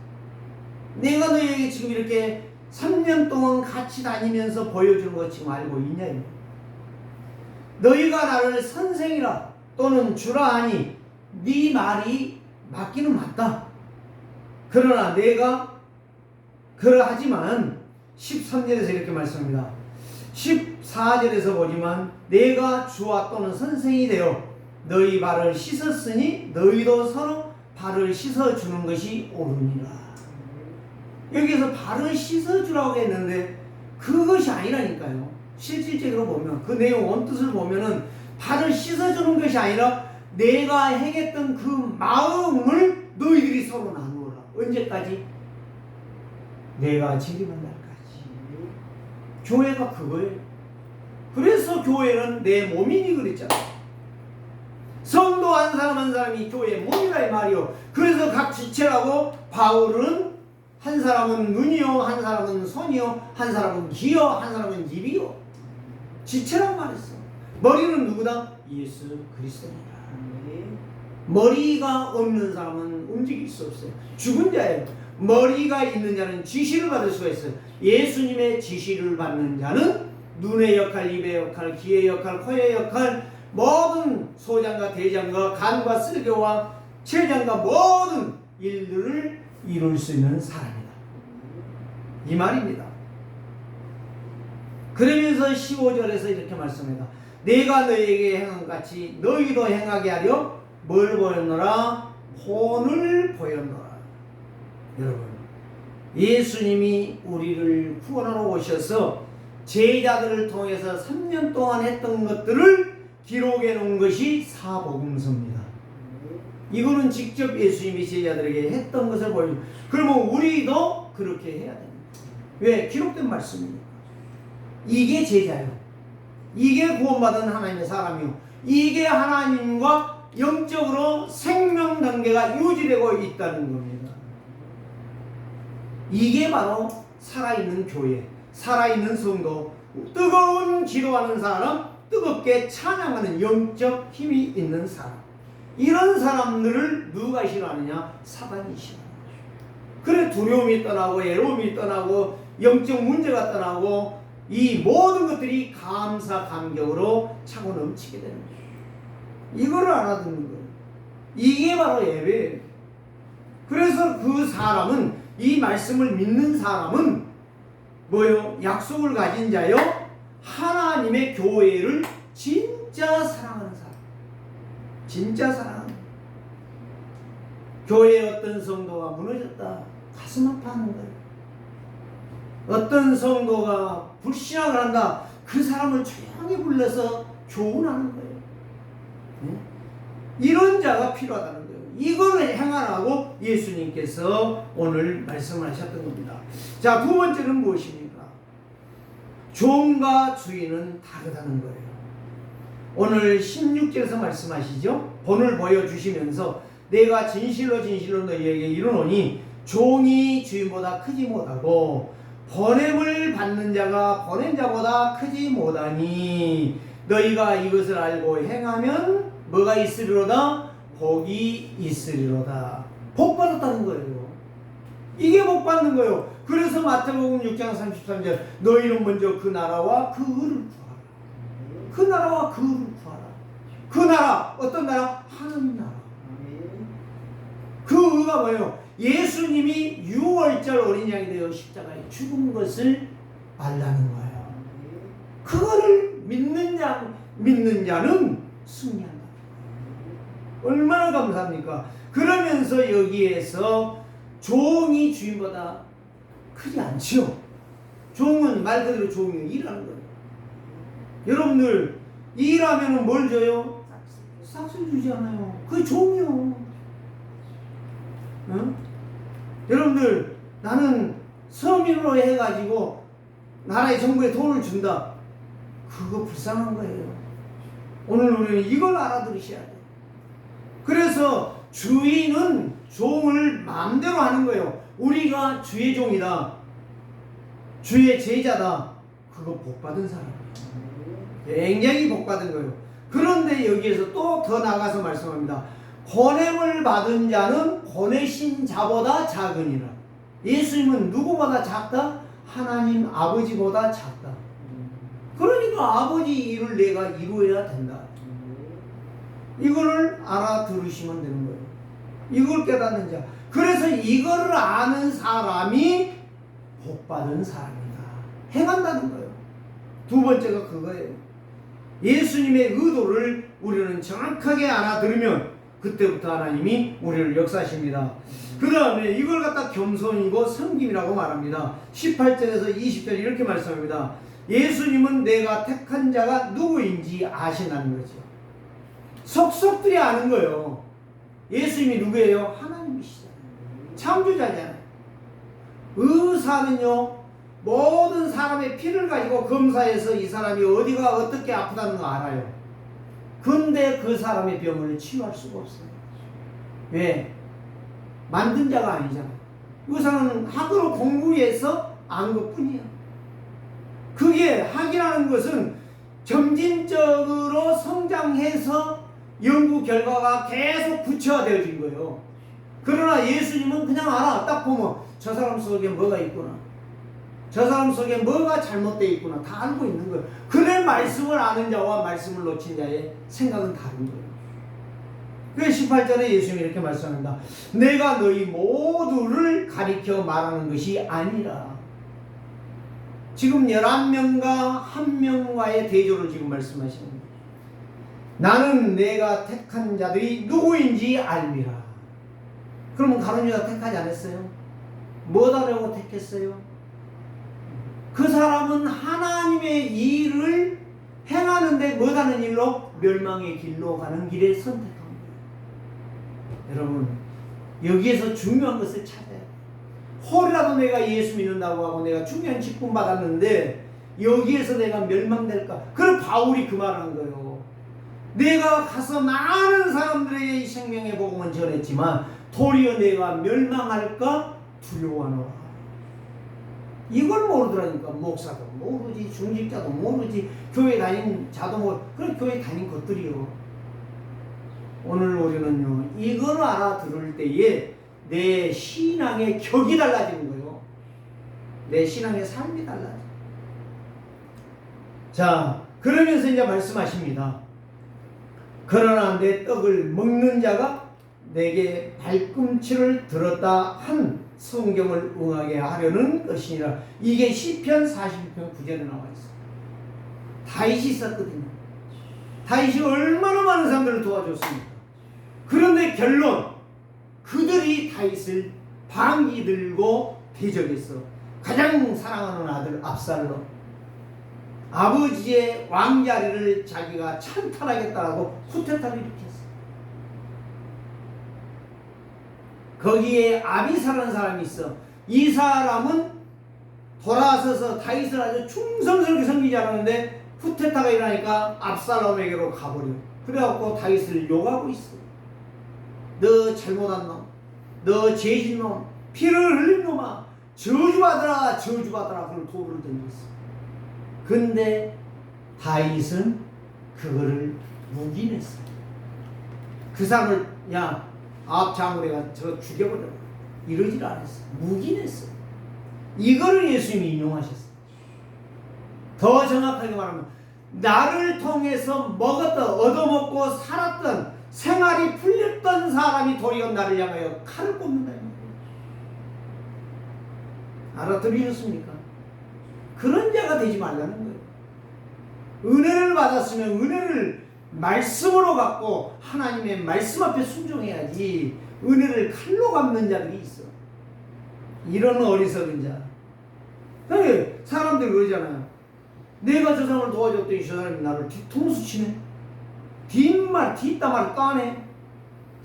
내가 너희에게 지금 이렇게 3년 동안 같이 다니면서 보여주는 것 지금 알고 있냐. 너희가 나를 선생이라 또는 주라 하니 네 말이 맞기는 맞다. 그러나 내가 그러하지만 13절에서 이렇게 말씀합니다. 14절에서 보지만 내가 주와 또는 선생이 되어 너희 발을 씻었으니 너희도 서로 발을 씻어주는 것이 옳으니라. 여기서 발을 씻어주라고 했는데 그것이 아니라니까요. 실질적으로 보면 그 내용 원뜻을 보면은 발을 씻어주는 것이 아니라 내가 행했던 그 마음을 너희들이 서로 나누어라. 언제까지? 내가 재림한 날까지. 교회가 그거예요. 그래서 교회는 내 몸이니 그랬잖아요. 성도 한 사람 한 사람이 교회의 몸이라 이 말이요. 그래서 각 지체라고 바울은 한 사람은 눈이요, 한 사람은 손이요, 한 사람은 귀요, 한 사람은 입이요. 지체란 말했어. 머리는 누구다? 예수 그리스도입니다. 머리가 없는 사람은 움직일 수 없어요. 죽은 자예요. 머리가 있는 자는 지시를 받을 수가 있어요. 예수님의 지시를 받는 자는 눈의 역할, 입의 역할, 귀의 역할, 코의 역할, 모든 소장과 대장과 간과 쓸개와 췌장과 모든 일들을 이룰 수 있는 사람이다. 이 말입니다. 그러면서 15절에서 이렇게 말씀합니다. 내가 너희에게 행한 같이 너희도 행하게 하려 뭘 보였노라? 혼을 보였노라. 여러분, 예수님이 우리를 구원하러 오셔서 제자들을 통해서 3년 동안 했던 것들을 기록해 놓은 것이 사복음서입니다. 이거는 직접 예수님이 제자들에게 했던 것을 보여줍니다. 그러면 우리도 그렇게 해야 됩니다. 왜? 기록된 말씀입니다. 이게 제자요. 이게 구원받은 하나님의 사람이요. 이게 하나님과 영적으로 생명 단계가 유지되고 있다는 겁니다. 이게 바로 살아있는 교회, 살아있는 성도, 뜨거운 기도하는 사람, 뜨겁게 찬양하는 영적 힘이 있는 사람. 이런 사람들을 누가 싫어하느냐? 사단이 싫어하는 거죠. 그래 두려움이 떠나고 애로움이 떠나고 영적 문제가 떠나고 이 모든 것들이 감사 감격으로 차고 넘치게 되는 거예요. 이거를 알아듣는 거예요. 이게 바로 예배예요. 그래서 그 사람은, 이 말씀을 믿는 사람은 뭐요? 약속을 가진 자요, 하나님의 교회를 진짜 사랑하는 사람. 진짜 사랑하는. 교회에 어떤 성도가 무너졌다, 가슴 아파하는 거예요. 어떤 성도가 불신앙을 한다, 그 사람을 조용히 불러서 교훈하는 거예요. 이런 자가 필요하다는 거예요. 이거를 행하라고 예수님께서 오늘 말씀을 하셨던 겁니다. 자, 두 번째는 무엇입니까? 종과 주인은 다르다는 거예요. 오늘 16절에서 말씀하시죠. 본을 보여주시면서 내가 진실로 진실로 너희에게 이르노니 종이 주인보다 크지 못하고 보냄을 받는 자가 보낸 자보다 크지 못하니 너희가 이것을 알고 행하면 뭐가 있으리로다? 복이 있으리로다. 복 받았다는 거예요. 이게 복 받는 거예요. 그래서 마태복음 6장 33절 너희는 먼저 그 나라와 그 의를 구하라. 그 나라와 그 의를 구하라. 그 나라, 어떤 나라? 하나님 나라. 그 의가 뭐예요? 예수님이 6월절 어린 양이 되어 십자가에 죽은 것을 알라는 거예요. 그거를 믿는 자는 승리한다. 얼마나 감사합니까? 그러면서 여기에서 종이 주인보다 크지 않지요. 종은 말 그대로 종이 일하는 거예요. 여러분들 일하면 뭘 줘요? 싹쓸이 주지 않아요. 그게 종이요. 응? 여러분들 나는 서민으로 해가지고 나라의 정부에 돈을 준다. 그거 불쌍한 거예요. 오늘 우리는 이걸 알아들으셔야 돼요. 그래서 주인은 종을 마음대로 하는 거예요. 우리가 주의 종이다, 주의 제자다, 그거 복받은 사람이에요. 굉장히 복받은 거예요. 그런데 여기에서 또 더 나가서 말씀합니다. 보냄을 받은 자는 보내신 자보다 작으니라. 예수님은 누구보다 작다? 하나님 아버지보다 작다. 그러니까 아버지 일을 내가 이루어야 된다. 이거를 알아들으시면 되는 거예요. 이걸 깨닫는 자. 그래서 이거를 아는 사람이 복받은 사람이다. 행한다는 거예요. 두 번째가 그거예요. 예수님의 의도를 우리는 정확하게 알아들으면 그때부터 하나님이 우리를 역사하십니다. 그 다음에 이걸 갖다 겸손이고 섬김이라고 말합니다. 18절에서 20절 이렇게 말씀합니다. 예수님은 내가 택한 자가 누구인지 아신다는 거죠. 속속들이 아는 거예요. 예수님이 누구예요? 하나님이시잖아요. 창조자잖아요. 의사는요, 모든 사람의 피를 가지고 검사해서 이 사람이 어디가 어떻게 아프다는 거 알아요. 근데 그 사람의 병을 치유할 수가 없어요. 왜? 만든 자가 아니잖아요. 의사는 학으로 공부해서 안 것뿐이에요. 그게 학이라는 것은 점진적으로 성장해서 연구 결과가 계속 구체화되어진 거예요. 그러나 예수님은 그냥 알아. 딱 보면 저 사람 속에 뭐가 있구나, 저 사람 속에 뭐가 잘못되어 있구나, 다 알고 있는 거예요. 그래 말씀을 아는 자와 말씀을 놓친 자의 생각은 다른 거예요. 그래서 18절에 예수님이 이렇게 말씀합니다. 내가 너희 모두를 가리켜 말하는 것이 아니라. 지금 11명과 1명과의 대조를 지금 말씀하시는 거예요. 나는 내가 택한 자들이 누구인지 알미라. 그러면 가룟 유다 택하지 않았어요? 뭐 하려고 택했어요? 그 사람은 하나님의 일을 행하는데 뭐하는 일로? 멸망의 길로 가는 길에 선택한 거예요. 여러분, 여기에서 중요한 것을 찾아야 돼요. 혹이라도 내가 예수 믿는다고 하고 내가 중요한 직분 받았는데 여기에서 내가 멸망될까? 그럼 바울이 그 말을 한 거예요. 내가 가서 많은 사람들에게 이 생명의 복음을 전했지만 도리어 내가 멸망할까 두려워하노라. 이걸 모르더라니까. 목사도 모르지, 중직자도 모르지, 교회 다닌 자도 모르. 그런 교회 다닌 것들이요. 오늘 우리는요, 이걸 알아들을 때에 내 신앙의 격이 달라지는 거예요. 내 신앙의 삶이 달라져. 자, 그러면서 이제 말씀하십니다. 그러나 내 떡을 먹는 자가 내게 발꿈치를 들었다 한 성경을 응하게 하려는 것이니라. 이게 시편 41편 9절에 나와 있어요. 다윗이 있었거든요. 다윗이 얼마나 많은 사람들을 도와줬습니까? 그런데 결론, 그들이 다윗을 방기 들고 대적했어. 가장 사랑하는 아들 압살롬, 아버지의 왕자리를 자기가 찬탈하겠다고 쿠데타를 일으켰어. 거기에 아비사라는 사람이 있어. 이 사람은 돌아서서 다윗을 아주 충성스럽게 섬기지 않았는데 쿠데타가 일어나니까 압살롬에게로 가버려. 그래갖고 다윗을 욕하고 있어. 너 잘못한 놈, 너 죄진 놈, 피를 흘린 놈아, 저주받아라, 저주받아라. 그걸 돌을 던졌어. 근데 다윗은 그거를 묵인했어. 그 사람을 야 아합 장군이가 저 죽여버려, 이러질 않았어. 묵인했어. 이거를 예수님이 인용하셨어. 더 정확하게 말하면 나를 통해서 먹었던, 얻어먹고 살았던, 생활이 풀렸던 사람이 도리어 나를 향하여 칼을 꼽는다. 알아들으셨습니까? 그런 자가 되지 말라는 거예요. 은혜를 받았으면 은혜를 말씀으로 갖고 하나님의 말씀 앞에 순종해야지. 은혜를 칼로 갚는 자들이 있어. 이런 어리석은 자. 사람들 그러잖아요. 내가 저 사람을 도와줬더니 저 사람이 나를 뒤통수 치네, 뒷담화를 까네.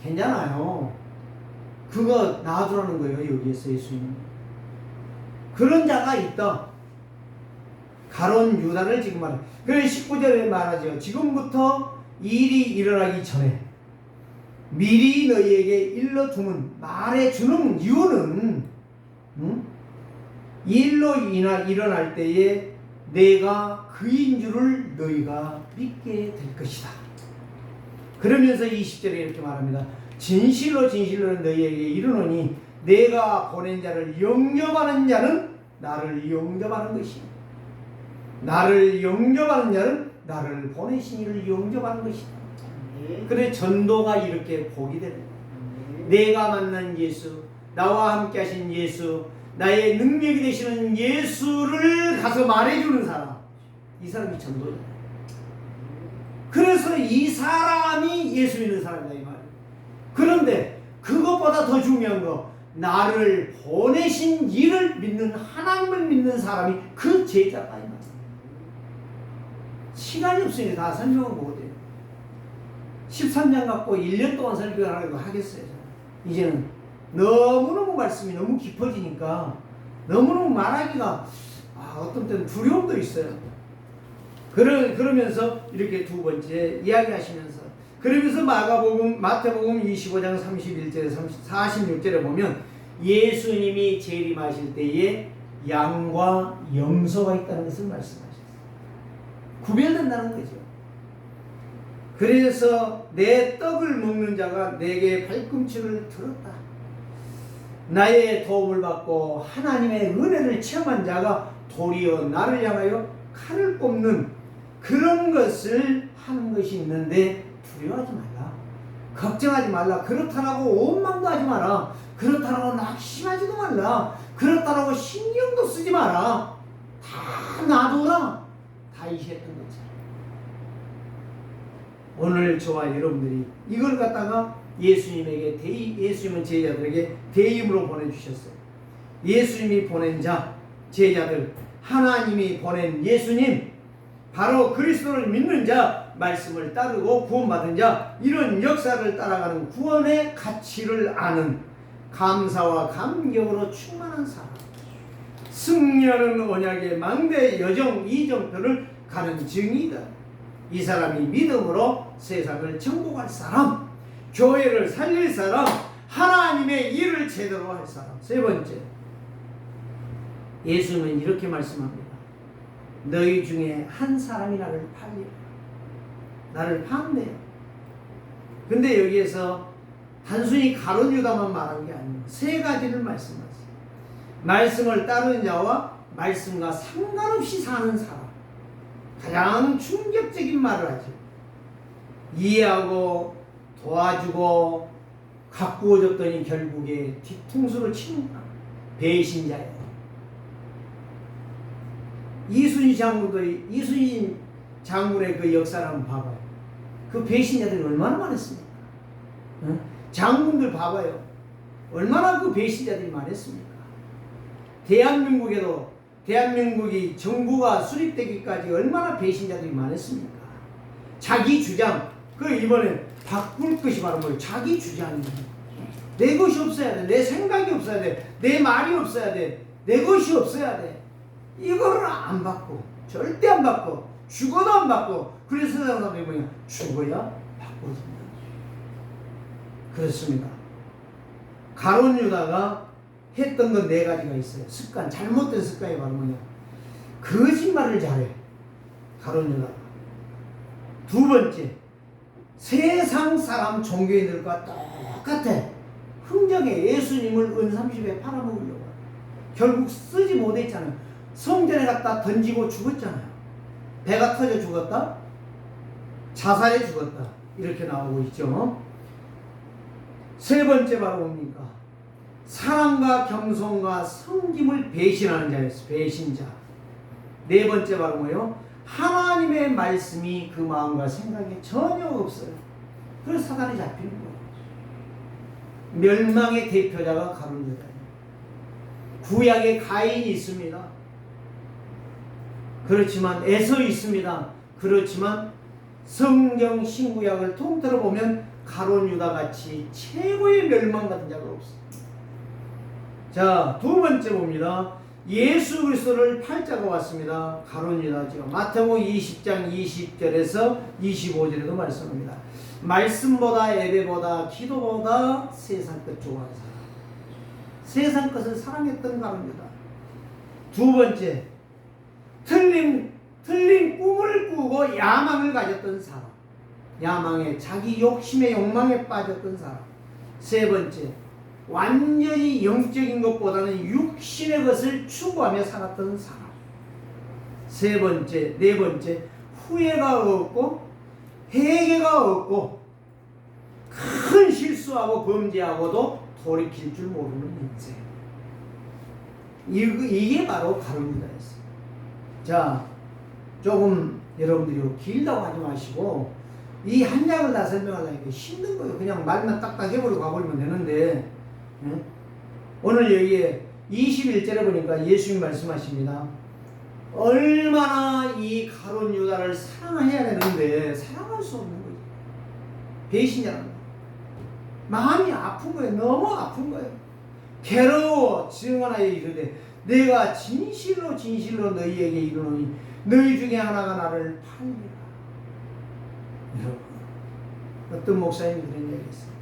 괜찮아요. 그거 놔두라는 거예요. 여기에서 예수님은 그런 자가 있다. 가론 유다를 지금 말해. 그래서 19절에 말하죠. 지금부터 일이 일어나기 전에 미리 너희에게 일러두면, 말해주는 이유는 일로 일어날 때에 내가 그인 줄을 너희가 믿게 될 것이다. 그러면서 20절에 이렇게 말합니다. 진실로 진실로 너희에게 이르노니 내가 보낸 자를 영접하는 자는 나를 영접하는 것이다. 나를 영접하는 자는 나를 보내신 이를 영접하는 것이다. 그래 전도가 이렇게 복이 되는 거야. 내가 만난 예수, 나와 함께 하신 예수, 나의 능력이 되시는 예수를 가서 말해주는 사람, 이 사람이 전도자. 그래서 이 사람이 예수 믿는 사람이다 이 말이에요. 그런데 그것보다 더 중요한 거, 나를 보내신 이를 믿는, 하나님을 믿는 사람이 그 제자다 이 말이에요. 시간이 없으니 다 설명을 못해요. 13장 갖고 1년 동안 설교하라고 하겠어요. 이제는 너무너무 말씀이 너무 깊어지니까 너무너무 말하기가 어떤 때는 두려움도 있어요. 그러면서 이렇게 두 번째 이야기하시면서, 그러면서 마태복음 25장 31절에 46절에 보면 예수님이 재림하실 때에 양과 염소가 있다는 것을 말씀하셨어요. 구별된다는 거죠. 그래서 내 떡을 먹는 자가 내게 발꿈치를 들었다. 나의 도움을 받고 하나님의 은혜를 체험한 자가 도리어 나를 향하여 칼을 꼽는 그런 것을 하는 것이 있는데 두려워하지 말라. 걱정하지 말라. 그렇다라고 원망도 하지 마라. 그렇다라고 낙심하지도 말라. 그렇다라고 신경도 쓰지 마라. 다 놔둬라. 다윗이 했던 거죠. 오늘 저와 여러분들이 이걸 갖다가 예수님에게 예수님은 제자들에게 대임으로 보내주셨어요. 예수님이 보낸 자, 제자들, 하나님이 보낸 예수님, 바로 그리스도를 믿는 자, 말씀을 따르고 구원받은 자, 이런 역사를 따라가는 구원의 가치를 아는 감사와 감격으로 충만한 사람, 승리하는 언약의 망대 여정 이정표를 가는 증이다. 이 사람이 믿음으로 세상을 정복할 사람, 교회를 살릴 사람, 하나님의 일을 제대로 할 사람. 세 번째, 예수님은 이렇게 말씀합니다. 너희 중에 한 사람이 나를 팔리라. 나를 판대요. 근데 여기에서 단순히 가룟 유다만 말한 게 아니고 세 가지를 말씀하세요. 말씀을 따르는 자와 말씀과 상관없이 사는 사람. 가장 충격적인 말을 하죠. 이해하고 도와주고 가꾸어줬더니 결국에 뒤통수를 치는 배신자예요. 이순신 장군의 그 역사를 한번 봐봐요. 그 배신자들이 얼마나 많았습니까? 장군들 봐봐요. 얼마나 그 배신자들이 많았습니까? 대한민국이 정부가 수립되기까지 얼마나 배신자들이 많았습니까? 자기 주장, 그 이번에 바꿀 것이 바로 뭐예요? 자기 주장이에요. 내 것이 없어야 돼. 내 생각이 없어야 돼. 내 말이 없어야 돼. 내 것이 없어야 돼. 이거를 안 받고, 절대 안 받고, 죽어도 안 받고, 그래서 사람들이 뭐냐? 죽어야 받고 산다. 그렇습니다. 가룟 유다가 했던 건 네 가지가 있어요. 습관, 잘못된 습관이 바로 뭐냐? 거짓말을 잘해. 가룟 유다가. 두 번째, 세상 사람 종교인들과 똑같아. 흥정에 예수님을 은30에 팔아먹으려고. 결국 쓰지 못했잖아요. 성전에 갖다 던지고 죽었잖아요. 배가 터져 죽었다. 자살해 죽었다. 이렇게 나오고 있죠. 세 번째 바로 뭡니까? 사랑과 겸손과 섬김을 배신하는 자였어요. 배신자. 네 번째 바로 뭐예요? 하나님의 말씀이 그 마음과 생각에 전혀 없어요. 그래서 사단이 잡히는 거예요. 멸망의 대표자가 가룟 유다예요. 구약에 가인이 있습니다. 그렇지만 에서 있습니다. 그렇지만 성경 신구약을 통틀어 보면 가룟 유다 같이 최고의 멸망 같은 자가 없습니다. 자, 두 번째 봅니다. 예수 그리스도를 팔자가 왔습니다. 가룟 유다죠. 마태복음 20장 20절에서 25절에도 말씀합니다. 말씀보다 예배보다 기도보다 세상 것 좋아하는 사람. 세상 것을 사랑했던 가룟 유다. 두 번째, 틀린 꿈을 꾸고 야망을 가졌던 사람. 야망에, 자기 욕심의 욕망에 빠졌던 사람. 세 번째, 완전히 영적인 것보다는 육신의 것을 추구하며 살았던 사람. 네 번째, 후회가 없고 회개가 없고 큰 실수하고 범죄하고도 돌이킬 줄 모르는 인생. 이게 바로 가룟 유다였어요. 자, 조금 여러분들이 길다고 하지 마시고 이 한 장을 다 설명하려니까 힘든 거예요. 그냥 말만 딱딱 해버리고 가버리면 되는데, 오늘 여기에 21절에 보니까 예수님 말씀하십니다. 얼마나 이 가룟 유다를 사랑해야 되는데 사랑할 수 없는 거예요. 배신자라는 거예요. 마음이 아픈 거예요. 너무 아픈 거예요. 괴로워 증언하여 이르되 내가 진실로 너희에게 이르노니 너희 중에 하나가 나를 팔리라. 여러분, 어떤 목사님이 그런 얘기 했어요.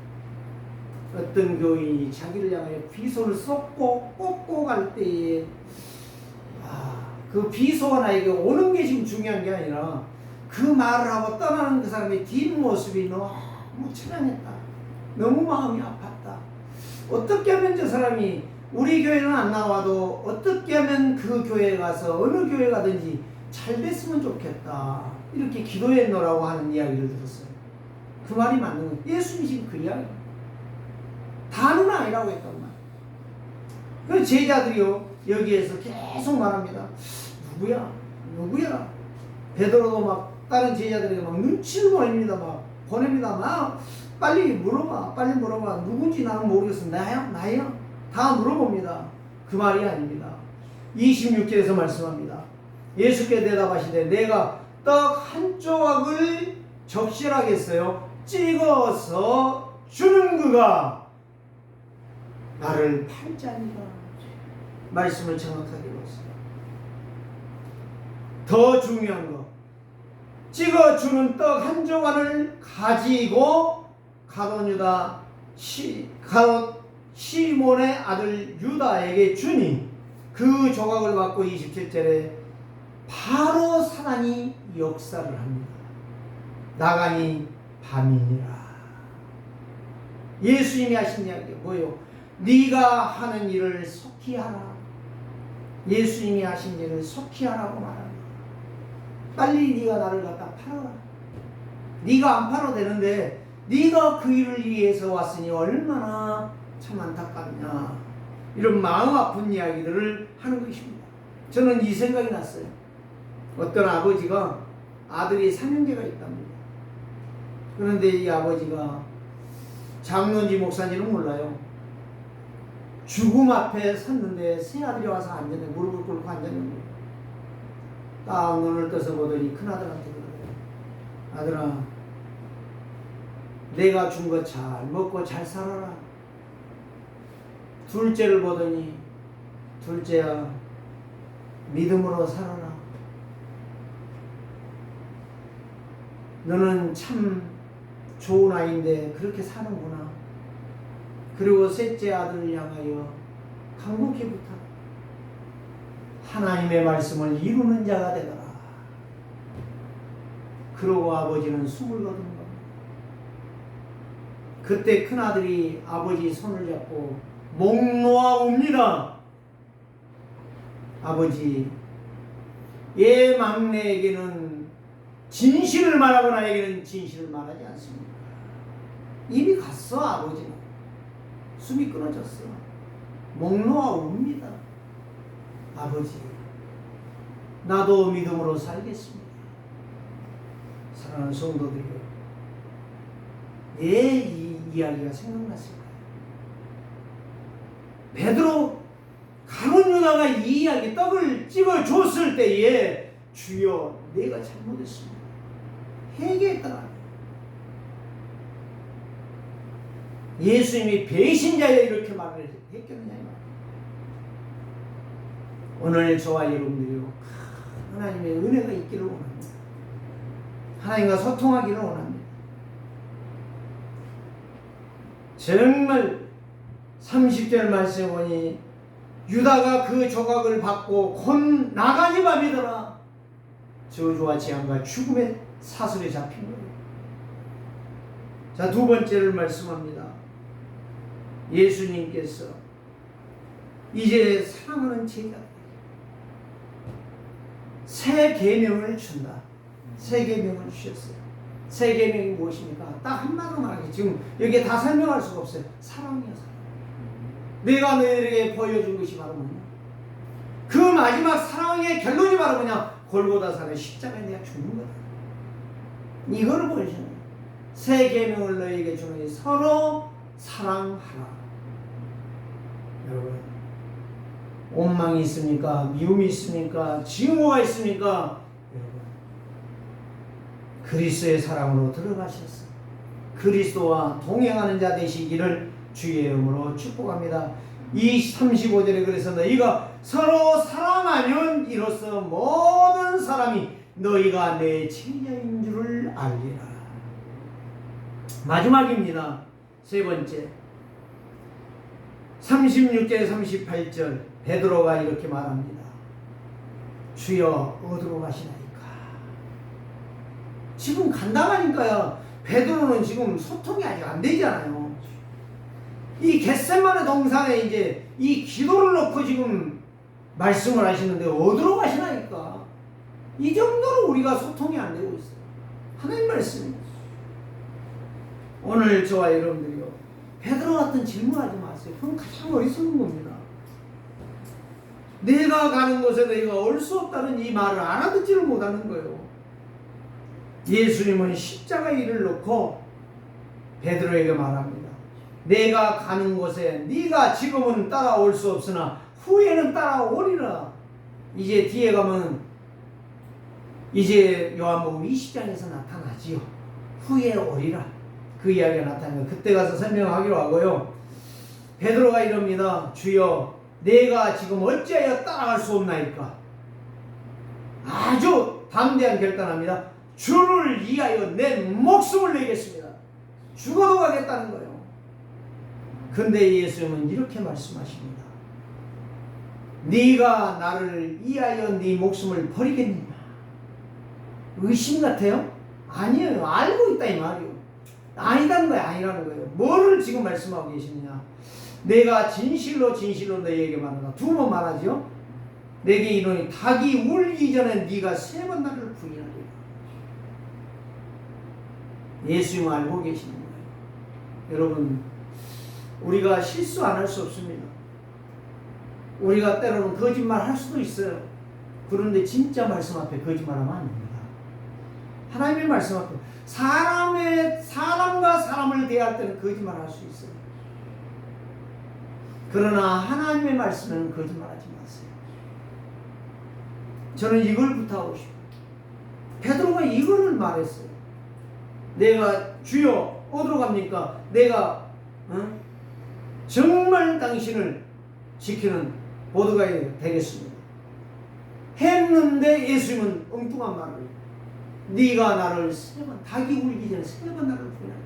어떤 교인이 자기를 향하여 비소를 쏟고 꽂고 갈 때에 그 비소가 나에게 오는 게 지금 중요한 게 아니라 그 말을 하고 떠나는 그 사람의 뒷모습이 너무 처량했다. 너무 마음이 아팠다. 어떻게 하면 저 사람이 우리 교회는 안 나와도 어떻게 하면 그 교회에 가서 어느 교회 가든지 잘 됐으면 좋겠다. 이렇게 기도해 놓으라고 하는 이야기를 들었어요. 그 말이 맞는 거예요. 예수님이 지금 그 이야기예요. 다는 아니라고 했단 말이에요. 그 제자들이요, 여기에서 계속 말합니다. 누구야? 베드로도 막 다른 제자들에게 막 눈치를 보냅니다. 막 빨리 물어봐. 누군지 나는 모르겠어. 나야? 다 물어봅니다. 그 말이 아닙니다. 26절에서 말씀합니다. 예수께 대답하시되 내가 떡 한 조각을 적실하겠어요. 찍어서 주는 그가 나를 팔자니라. 말씀을 정확하게 봤어요. 더 중요한 거, 찍어주는 떡 한 조각을 가지고 시몬의 아들 유다에게 주니 그 조각을 받고 27절에 바로 사단이 역사를 합니다. 나가니 밤이니라. 예수님이 하신 이야기가 뭐예요? 네가 하는 일을 속히 하라. 예수님이 하신 일을 속히 하라고 말합니다. 빨리 네가 나를 갖다 팔아라. 네가 안 팔아도 되는데 네가 그 일을 위해서 왔으니 얼마나 참 안타깝냐. 이런 마음 아픈 이야기들을 하는 것입니다. 저는 이 생각이 났어요. 어떤 아버지가 아들이 3형제가 있답니다. 그런데 이 아버지가 장로인지 목사인지는 몰라요. 죽음 앞에 섰는데 세 아들이 와서 앉았는데 무릎을 꿇고 앉았는데 딱 눈을 떠서 보더니 큰아들한테 그러더래요. 아들아, 내가 준 거 잘 먹고 잘 살아라. 둘째를 보더니 둘째야, 믿음으로 살아라. 너는 참 좋은 아이인데 그렇게 사는구나. 그리고 셋째 아들을 향하여 간곡히 부탁. 하나님의 말씀을 이루는 자가 되거라. 그러고 아버지는 숨을 거둔 겁니다. 그때 큰아들이 아버지 손을 잡고 목 놓아 옵니다. 아버지, 얘 막내에게는 진실을 말하거나 에게는 진실을 말하지 않습니다. 이미 갔어. 아버지는 숨이 끊어졌어. 목 놓아 옵니다. 아버지, 나도 믿음으로 살겠습니다. 사랑하는 성도들이요, 이 이야기가 생각났을까요? 베드로 가룟 유다가 이 이야기 떡을 찍어줬을 때에 주여 내가 잘못했습니다. 회개했더라. 예수님이 배신자여 이렇게 말을 했겠느냐. 오늘 저와 여러분들이요, 하나님의 은혜가 있기를 원합니다. 하나님과 소통하기를 원합니다. 정말 30절 말씀에 보니 유다가 그 조각을 받고 곧 나가니 밤이더라. 저주와 재앙과 죽음의 사슬에 잡힌 거예요. 자, 두 번째를 말씀합니다. 예수님께서 이제 사랑하는 제자 새 계명을 준다. 새 계명을 주셨어요. 새 계명이 무엇입니까? 딱 한마디로 말하기, 지금 여기에 다 설명할 수가 없어요. 사랑이야, 사랑. 내가 너희에게 보여준 것이 바로 뭐냐? 그 마지막 사랑의 결론이 바로 뭐냐? 골고다산의 십자가에 내가 죽는 거다. 이거를 보여주는 거예요. 새 계명을 너희에게 주노니 서로 사랑하라. 여러분, 원망이 있습니까? 미움이 있습니까? 증오가 있습니까? 여러분, 그리스도의 사랑으로 들어가셨어요. 그리스도와 동행하는 자 되시기를 주의 이름으로 축복합니다. 이 35절에 그래서 너희가 서로 사랑하면 이로써 모든 사람이 너희가 내 제자인 줄을 알리라. 마지막입니다. 세 번째, 36절 38절 베드로가 이렇게 말합니다. 주여 어디로 가시나이까? 지금 간당하니까요. 베드로는 지금 소통이 아직 안 되잖아요. 이 겟세마네 동산에 이제 이 기도를 놓고 지금 말씀을 하시는데 어디로 가시나이까? 이 정도로 우리가 소통이 안 되고 있어요. 하나님 말씀입니다. 오늘 저와 여러분들이요, 베드로 같은 질문하지 마세요. 그건 가장 어리석은 겁니다. 내가 가는 곳에 너희가 올 수 없다는 이 말을 알아듣지를 못하는 거예요. 예수님은 십자가 일을 놓고 베드로에게 말합니다. 내가 가는 곳에 네가 지금은 따라올 수 없으나 후에는 따라오리라. 이제 뒤에 가면 이제 요한복음 20장에서 나타나지요. 후에 오리라. 그 이야기가 나타나요. 그때 가서 설명하기로 하고요. 베드로가 이럽니다. 주여, 내가 지금 어찌하여 따라갈 수 없나이까? 아주 담대한 결단합니다. 주를 위하여 내 목숨을 내겠습니다. 죽어도 가겠다는 거예요. 근데 예수님은 이렇게 말씀하십니다. 네가 나를 위하여 네 목숨을 버리겠느냐? 의심 같아요? 아니에요. 알고 있다 이 말이에요. 아니라는 거예요. 아니라는 거예요. 뭐를 지금 말씀하고 계시느냐? 내가 진실로 진실로 너희에게 말한다. 두 번 말하죠. 내게 이르노니 닭이 울기 전에 네가 세 번 나를 부인하리라. 예수님 알고 계시는 거예요. 여러분, 우리가 실수 안 할 수 없습니다. 우리가 때로는 거짓말 할 수도 있어요. 그런데 진짜 말씀 앞에 거짓말하면 안 됩니다. 하나님의 말씀 앞에 사람과 사람을 대할 때는 거짓말 할 수 있어요. 그러나 하나님의 말씀에는 거짓말하지 마세요. 저는 이걸 부탁하고 싶어요. 베드로가 이거를 말했어요. 내가 주여 어디로 갑니까? 내가 정말 당신을 지키는 보드가 되겠습니다. 했는데 예수님은 엉뚱한 말을 해요. 네가 나를 세 번, 닭이 울기 전에 세 번 나를 부인하라.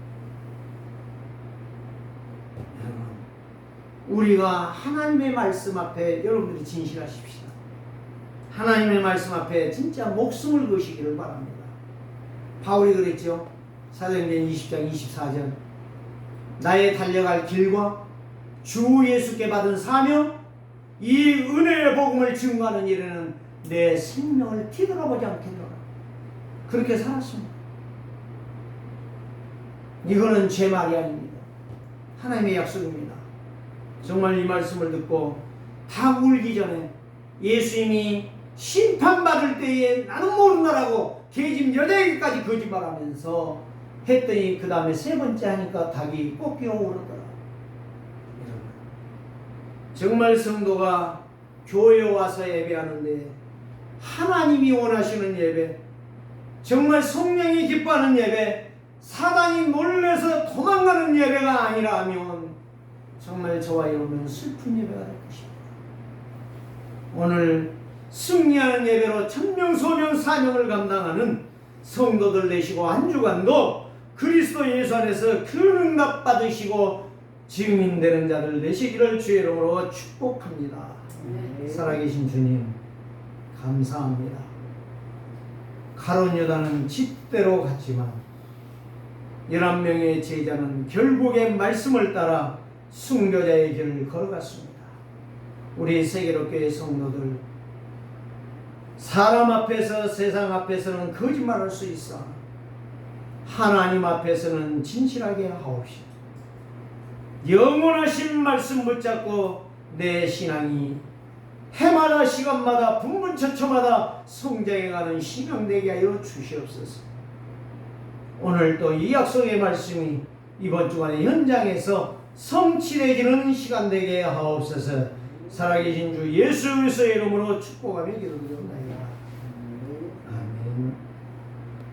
우리가 하나님의 말씀 앞에 여러분들이 진실하십시다. 하나님의 말씀 앞에 진짜 목숨을 거시기를 바랍니다. 바울이 그랬죠. 사도행전 20장 24절 나의 달려갈 길과 주 예수께 받은 사명 이 은혜의 복음을 증거하는 일에는 내 생명을 뒤돌아보지 않겠노라. 그렇게 살았습니다. 이거는 제 말이 아닙니다. 하나님의 약속입니다. 정말 이 말씀을 듣고 닭 울기 전에 예수님이 심판받을 때에 나는 모른다라고 계집 여자에게까지 거짓말하면서 했더니 그 다음에 세 번째 하니까 닭이 꼭 뛰어오르더라. 정말 성도가 교회에 와서 예배하는데 하나님이 원하시는 예배, 정말 성령이 기뻐하는 예배, 사단이 놀라서 도망가는 예배가 아니라 하면 정말 저와 여러분은 슬픈 예배가 될 것입니다. 오늘 승리하는 예배로 천명 소명 사명을 감당하는 성도들 되시고 한 주간도 그리스도 예수 안에서 그 응답 받으시고 증인되는 자들 되시기를 주의 이름으로 축복합니다. 살아계신 주님 감사합니다. 가룟 유다는 짓대로 갔지만 11명의 제자는 결국에 말씀을 따라 순교자의 길을 걸어갔습니다. 우리 세계로교회 성도들 사람 앞에서 세상 앞에서는 거짓말할 수 있어 하나님 앞에서는 진실하게 하옵시다. 영원하신 말씀 붙잡고 내 신앙이 해마다 시간마다 분분처처마다 성장해가는 신앙 되게 하여 주시옵소서. 오늘 또 이 약속의 말씀이 이번 주간의 현장에서 성취되기는 시간 되게 하옵소서. 살아계신 주 예수 그리스도의 이름으로 축복하며 기도드리옵나이다. 아멘.